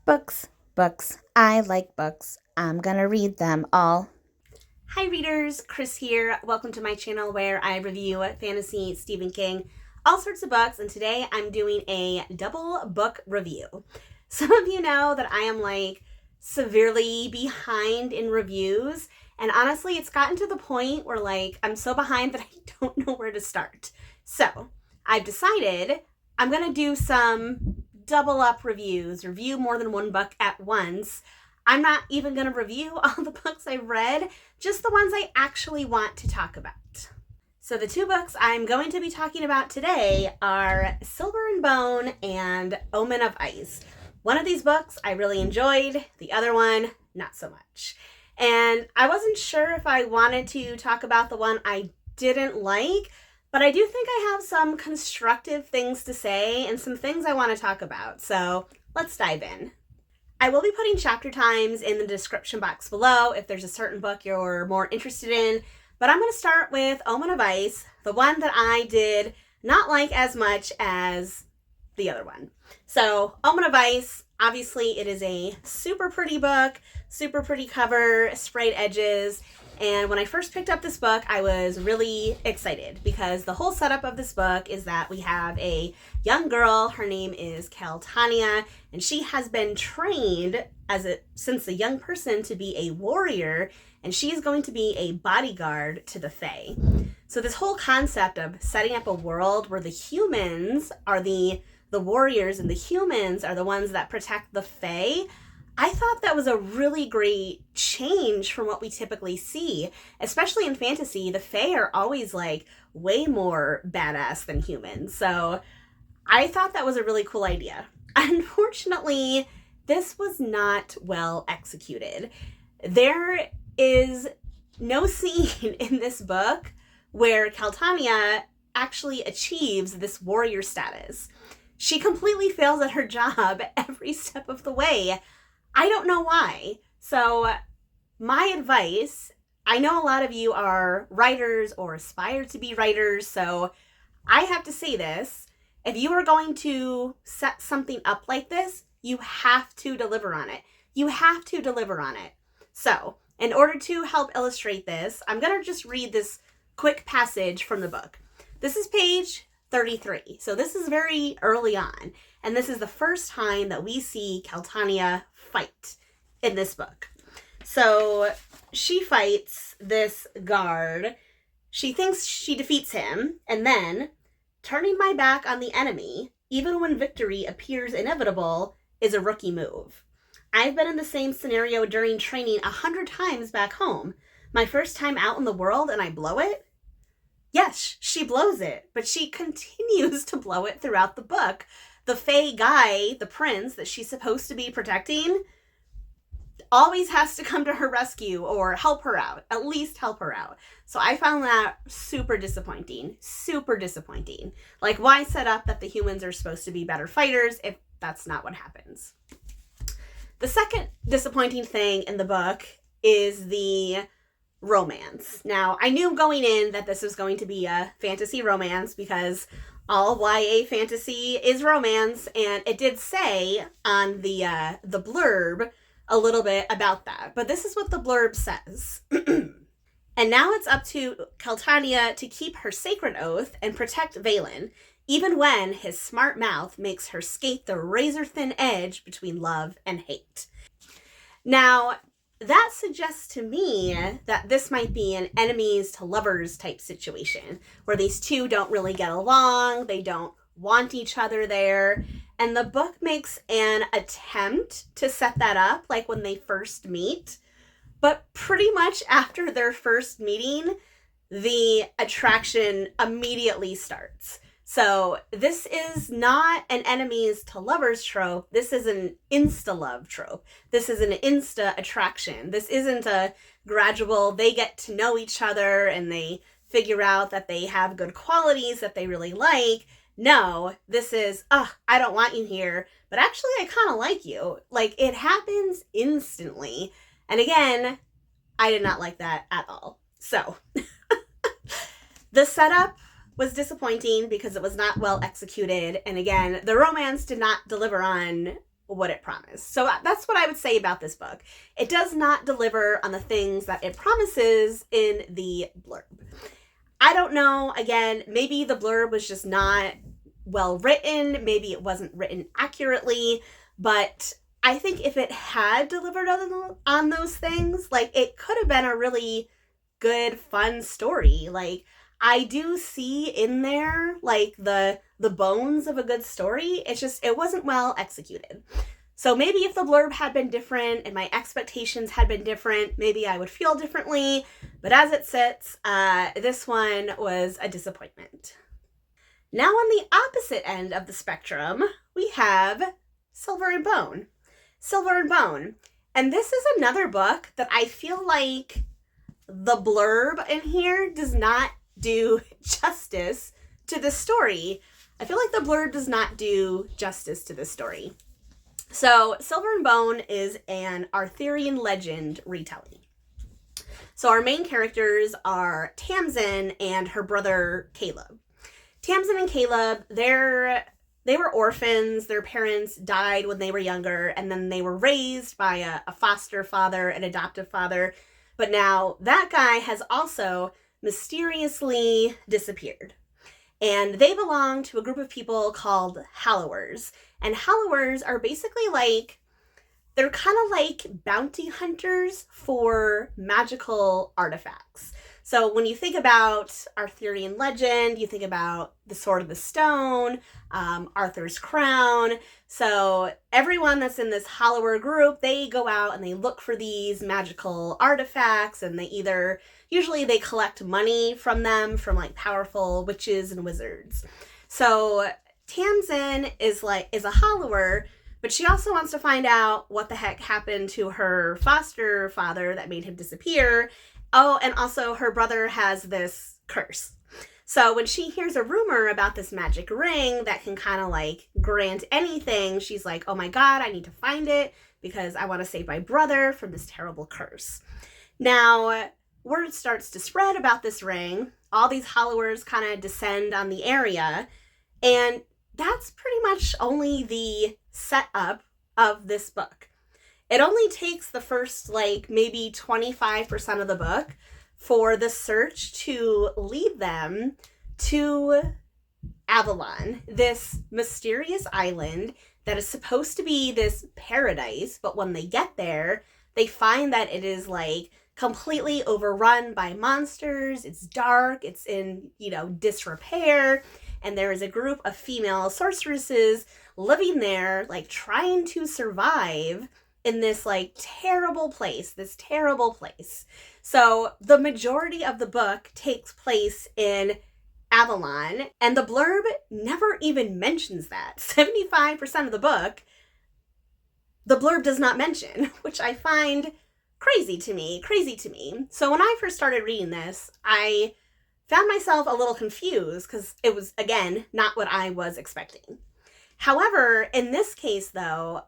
Books, books. I like books. I'm gonna read them all. Hi readers, Chris here. Welcome to my channel where I review fantasy, Stephen King, all sorts of books, and today I'm doing a double book review. Some of you know that I am severely behind in reviews, and honestly it's gotten to the point where I'm so behind that I don't know where to start. So I've decided I'm gonna do some double up reviews, review more than one book at once. I'm not even going to review all the books I've read, just the ones I actually want to talk about. So the two books I'm going to be talking about today are Silver and Bone and Omen of Ice. One of these books I really enjoyed, the other one not so much. And I wasn't sure if I wanted to talk about the one I didn't like, but I do think I have some constructive things to say and some things I want to talk about. So let's dive in. I will be putting chapter times in the description box below if there's a certain book you're more interested in, but I'm going to start with Omen of Ice, the one that I did not like as much as the other one. So Omen of Ice, obviously it is a super pretty book, super pretty cover, sprayed edges, and when I first picked up this book, I was really excited because the whole setup of this book is that we have a young girl. Her name is Caltania, and she has been trained since a young person to be a warrior, and she is going to be a bodyguard to the Fae. So this whole concept of setting up a world where the humans are the warriors and the humans are the ones that protect the Fae, I thought that was a really great change from what we typically see. Especially in fantasy, the Fae are always way more badass than humans. So I thought that was a really cool idea. Unfortunately, this was not well executed. There is no scene in this book where Caltania actually achieves this warrior status. She completely fails at her job every step of the way. I don't know why. So my advice, I know a lot of you are writers or aspire to be writers, so I have to say this. If you are going to set something up like this, you have to deliver on it. You have to deliver on it. So in order to help illustrate this, I'm going to just read this quick passage from the book. This is page 33. So this is very early on. And this is the first time that we see Caltania fight in this book. So she fights this guard. She thinks she defeats him. And then, turning my back on the enemy, even when victory appears inevitable, is a rookie move. I've been in the same scenario during training 100 times back home. My first time out in the world and I blow it? Yes, she blows it, but she continues to blow it throughout the book. The Fae guy, the prince that she's supposed to be protecting, always has to come to her rescue or help her out, at least help her out. So I found that super disappointing, super disappointing. Why set up that the humans are supposed to be better fighters if that's not what happens? The second disappointing thing in the book is the romance. Now, I knew going in that this was going to be a fantasy romance because all YA fantasy is romance, and it did say on the blurb a little bit about that. But this is what the blurb says. And now it's up to Caltania to keep her sacred oath and protect Valen, even when his smart mouth makes her skate the razor-thin edge between love and hate. Now, that suggests to me that this might be an enemies to lovers type situation where these two don't really get along, they don't want each other there, and the book makes an attempt to set that up when they first meet, but pretty much after their first meeting, the attraction immediately starts. So this is not an enemies to lovers trope. This is an insta-love trope. This is an insta-attraction. This isn't a gradual, they get to know each other and they figure out that they have good qualities that they really like. No, this is, I don't want you here, but actually I kind of like you. It happens instantly. And again, I did not like that at all. So the setup was disappointing because it was not well executed. And again, the romance did not deliver on what it promised. So that's what I would say about this book. It does not deliver on the things that it promises in the blurb. I don't know, again, maybe the blurb was just not well written, maybe it wasn't written accurately, but I think if it had delivered on those things, like, it could have been a really good, fun story. Like, I do see in there, like, the bones of a good story. It's just, it wasn't well executed. So maybe if the blurb had been different and my expectations had been different, maybe I would feel differently. But as it sits, this one was a disappointment. Now on the opposite end of the spectrum, we have Silver and Bone. Silver and Bone. And this is another book that I feel like the blurb in here does not do justice to the story. I feel like the blurb does not do justice to this story. So Silver and Bone is an Arthurian Legend retelling. So our main characters are Tamsin and her brother Caleb. Tamsin and Caleb, they were orphans. Their parents died when they were younger, and then they were raised by a foster father, an adoptive father. But now that guy has also mysteriously disappeared. And they belong to a group of people called Hallowers. And Hallowers are basically like, they're kind of like bounty hunters for magical artifacts. So when you think about Arthurian legend, you think about the Sword of the Stone, Arthur's crown. So everyone that's in this Hallower group, they go out and they look for these magical artifacts, and usually they collect money from them, from like powerful witches and wizards. So Tamsin is a Hallower, but she also wants to find out what the heck happened to her foster father that made him disappear. Oh, and also her brother has this curse. So when she hears a rumor about this magic ring that can kind of like grant anything, she's like, oh my God, I need to find it because I want to save my brother from this terrible curse. Now, word starts to spread about this ring. All these Hallowers kind of descend on the area, and that's pretty much only the setup of this book. It only takes the first, like, maybe 25% of the book for the search to lead them to Avalon, this mysterious island that is supposed to be this paradise, but when they get there, they find that it is, like, completely overrun by monsters. It's dark, it's in, disrepair, and there is a group of female sorceresses living there, like, trying to survive in this terrible place. So the majority of the book takes place in Avalon, and the blurb never even mentions that. 75% of the book, the blurb does not mention, which I find crazy to me. So when I first started reading this, I found myself a little confused because it was, again, not what I was expecting. However, in this case, though,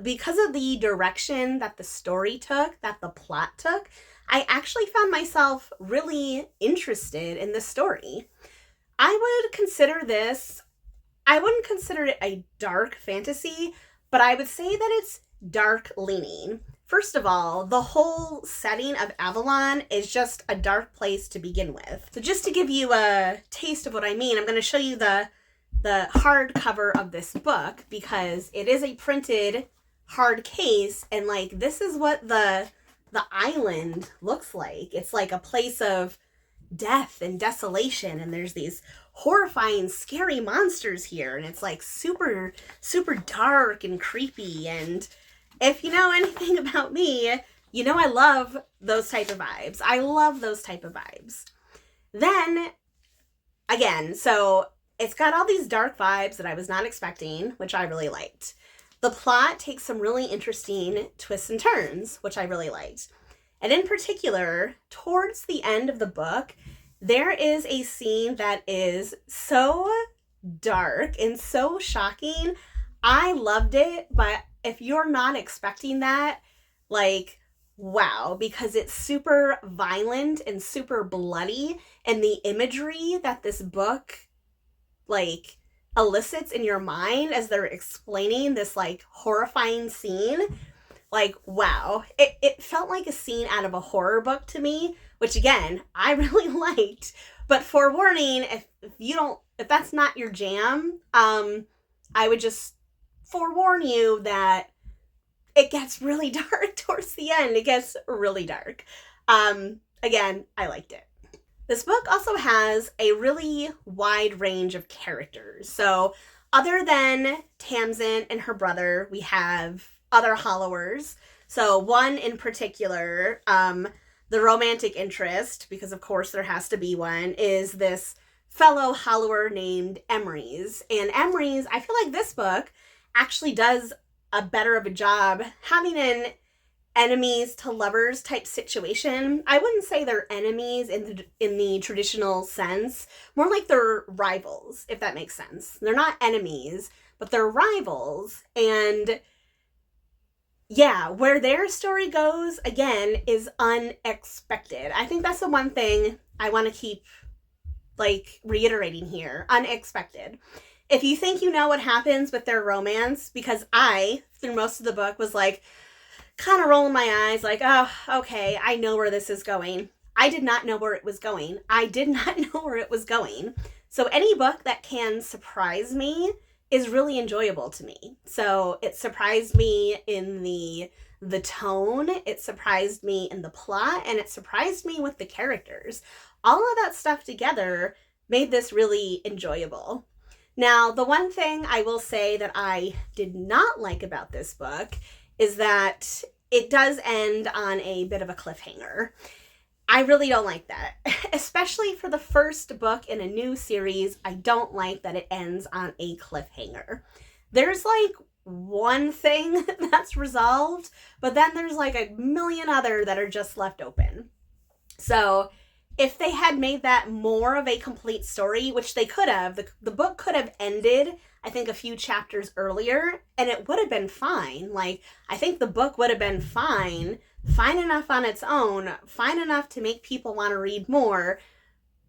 because of the direction that the story took, that the plot took, I actually found myself really interested in the story. I wouldn't consider it a dark fantasy, but I would say that it's dark leaning. First of all, the whole setting of Avalon is just a dark place to begin with. So just to give you a taste of what I mean, I'm going to show you the hardcover of this book, because it is a printed hard case, and this is what the island looks like. It's like a place of death and desolation, and there's these horrifying, scary monsters here, and it's super, super dark and creepy. And if you know anything about me, I love those type of vibes. Then, again, so it's got all these dark vibes that I was not expecting, which I really liked. The plot takes some really interesting twists and turns, which I really liked. And in particular, towards the end of the book, there is a scene that is so dark and so shocking. I loved it, but if you're not expecting that, wow, because it's super violent and super bloody, and the imagery that this book elicits in your mind as they're explaining this like horrifying scene, like, wow. It felt like a scene out of a horror book to me, which again, I really liked. But forewarning, if that's not your jam, I would just forewarn you that it gets really dark towards the end. It gets really dark. Again, I liked it. This book also has a really wide range of characters. So other than Tamsin and her brother, we have other Hollowers. So one in particular, the romantic interest, because of course there has to be one, is this fellow Hollower named Emery's. And Emery's, I feel like this book actually does a better of a job having an enemies to lovers type situation. I wouldn't say they're enemies in the traditional sense, more like they're rivals, if that makes sense. They're not enemies, but they're rivals. And yeah, where their story goes, again, is unexpected. I think that's the one thing I want to keep like reiterating here. Unexpected. If you think you know what happens with their romance, because I, through most of the book, was like, kind of rolling my eyes like, oh, okay, I know where this is going. I did not know where it was going. I did not know where it was going. So any book that can surprise me is really enjoyable to me. So it surprised me in the tone, it surprised me in the plot, and it surprised me with the characters. All of that stuff together made this really enjoyable. Now, the one thing I will say that I did not like about this book is that it does end on a bit of a cliffhanger. I really don't like that. Especially for the first book in a new series, I don't like that it ends on a cliffhanger. There's like one thing that's resolved, but then there's like a million other that are just left open. So if they had made that more of a complete story, which they could have, the book could have ended, I think, a few chapters earlier, and it would have been fine. Like, I think the book would have been fine enough on its own, fine enough to make people want to read more,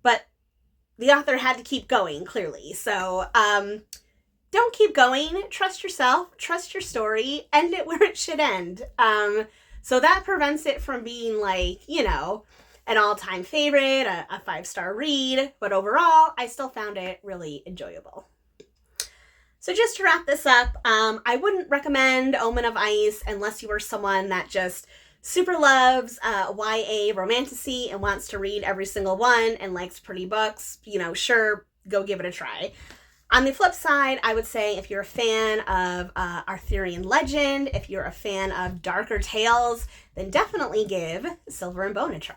but the author had to keep going, clearly. So, don't keep going. Trust yourself. Trust your story. End it where it should end. So that prevents it from being like, you know, an all-time favorite, a 5-star read, but overall, I still found it really enjoyable. So just to wrap this up, I wouldn't recommend Omen of Ice unless you are someone that just super loves YA romantasy and wants to read every single one and likes pretty books. You know, sure, go give it a try. On the flip side, I would say if you're a fan of Arthurian Legend, if you're a fan of darker tales, then definitely give Silver and Bone a try.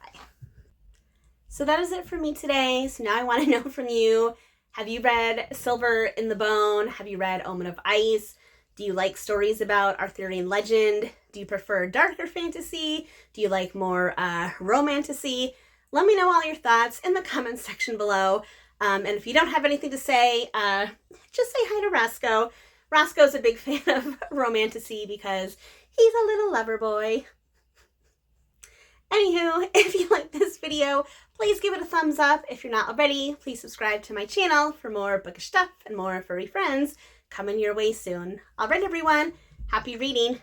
So that is it for me today. So now I want to know from you, have you read Silver in the Bone? Have you read Omen of Ice? Do you like stories about Arthurian Legend? Do you prefer darker fantasy? Do you like more romantasy? Let me know all your thoughts in the comments section below. And if you don't have anything to say, just say hi to Roscoe. Roscoe's a big fan of romantasy because he's a little lover boy. Anywho, if you like this video, please give it a thumbs up. If you're not already, please subscribe to my channel for more bookish stuff and more furry friends coming your way soon. All right, everyone, happy reading.